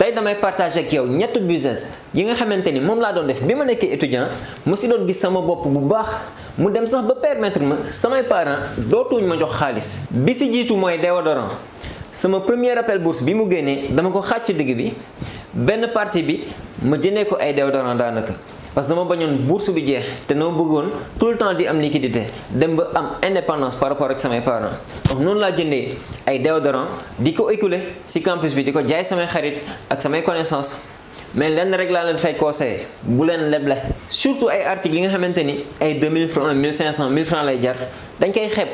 tey damay partager ak yow ñetti business yi nga xamante ni moom laa doon def bi ma nekkee étudiant ma si doon gis sama bopp bu baax mu dem sax ba permettre ma samay parents dootuñ ma jox xaalis. bi si jiitu mooy déodorant sama premier appel bourse bi mu génnee dama ko xaaj ci digg bi benn partie bi ma jëndee ko ay déodorant daanaka. parce que dama bañoon bourse bi jeex te noo bëggoon tout le temps di am liquidité dem ba am indépendance par rapport ak samay parents donc noonu laa jëndee ay déodorant di ko écouler ci campus bi di ko jaay samay xarit ak samay connaissance mais lenn rek laa leen fay conseiller bu leen leble surtout ay articles yi nga xamante ni ay 2000 francs 1500 1000 francs lay jar dañ koy xeeb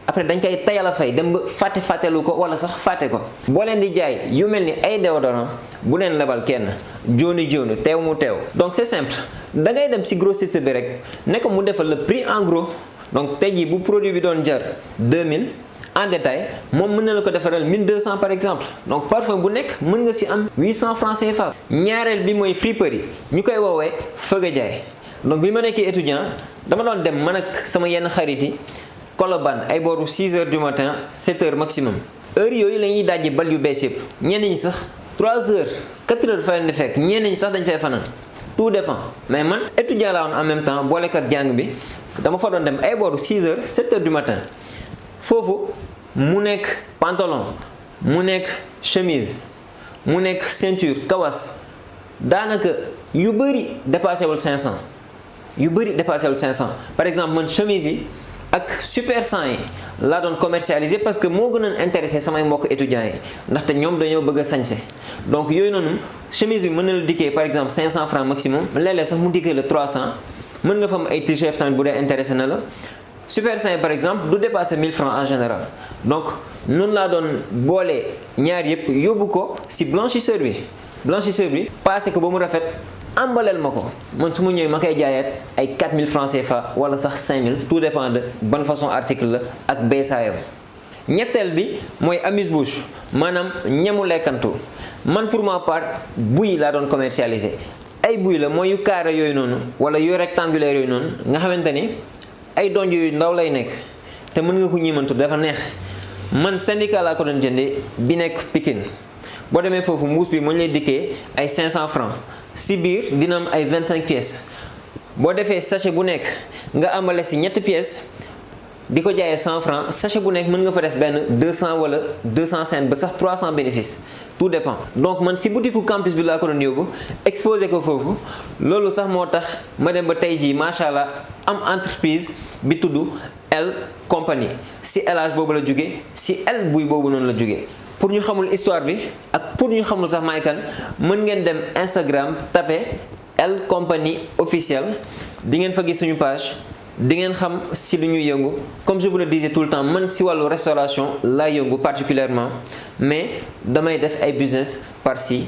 après dañ koy tayal a fay dem ba fàttelu ko wala sax fàtte ko boo leen di jaay yu mel ni ay déodorant bu leen lebal kenn jooni teew mu teew. donc c'est simple da ngay dem ci grossiste bi rek ne ko mu defal le prix en gros donc tey jii bu produit bi doon jar 2000 en détail moom mën na la ko defaral 1200 par exemple donc parfum bu nekk mën nga ci am 800 francs CFA. ñaareel bi mooy friperie ñu koy woowee fëgg a jaay donc bi ma nekkee étudiant dama doon dem man ak sama yenn xarit yi. Colobane ay booru 6 heures du matin 7 heures maximum heure yooyu la ñuy dajji bal yu bees yëpp ñenn ñi sax 3 heures 4 heures fa leen di fekk ñenn ñi sax dañ fay fanaan tout dépend mais man étudiant laa woon en même temps boolekat jàng bi dama fa doon dem ay booru 6 heures 7 heures du matin foofu mu nekk pantalon mu nekk chemise mu nekk ceinture kawas daanaka yu bëri dépassé wul 500 yu bëri dépassé wul 500 par exemple man chemise yi. ak super 100 yi laa doon commercialiser parce que moo gënoon intéressé samay mbokk étudiants yi ndaxte ñoom dañoo bëgg a sañse donc yooyu noonu chemise bi mën na la dikkee par exemple 500 francs maximum léeg-léeg sax mu dikkee la 300 mën nga fa am ay t-shirt tamit bu dee intéressé na la super 100 yi par exemple du dépasser 1000 francs en général donc noonu laa doon boole ñaar yëpp yóbbu ko ci blanchisseur bi passé ko ba mu rafet. ambaleel ma ko man su ma ñëwee ma koy jaayaat ay 4000 francs CFA wala sax 5000 tout dépend de bonne façon article la ak beesaayam. ñetteel bi mooy amuse-bouche maanaam ñamu lekkantu man pour ma part buy laa doon commercialiser ay buy la mooy yu carré yooyu noonu wala yu rectangulaire yooyu noonu nga xamante ni ay donj yu ndaw lay nekk te mën nga ko ñiimantu dafa neex man syndicat laa ko doon jëndee bi nekk Pikine boo demee foofu mbuus bi mu lay dikkee ay 500 francs si biir dina am ay 25 pièces boo defee sachet bu nekk nga amale si ñetti pièces di ko jaayee 100 francs sachet bu nekk mën nga fa def benn 200 wala 205 ba sax 300 bénéfices tout dépend. donc man si boutique campus bi laa ko doon yóbbu exposé ko foofu loolu sax moo tax ma dem ba tey jii macha allah am entreprise bi tudd L compagnie si élage boobu la jóge si L buy boobu noonu la jóge. pour ñu xamul histoire bi ak pour ñu xamul sax may kan mën ngeen dem Instagram tapé L compagnie officielle di ngeen fa gis suñu page di ngeen xam si lu ñuy yëngu comme je vous le disais tout le temps man si wàllu restauration laa yëngu particulièrement mais damay def ay business par ci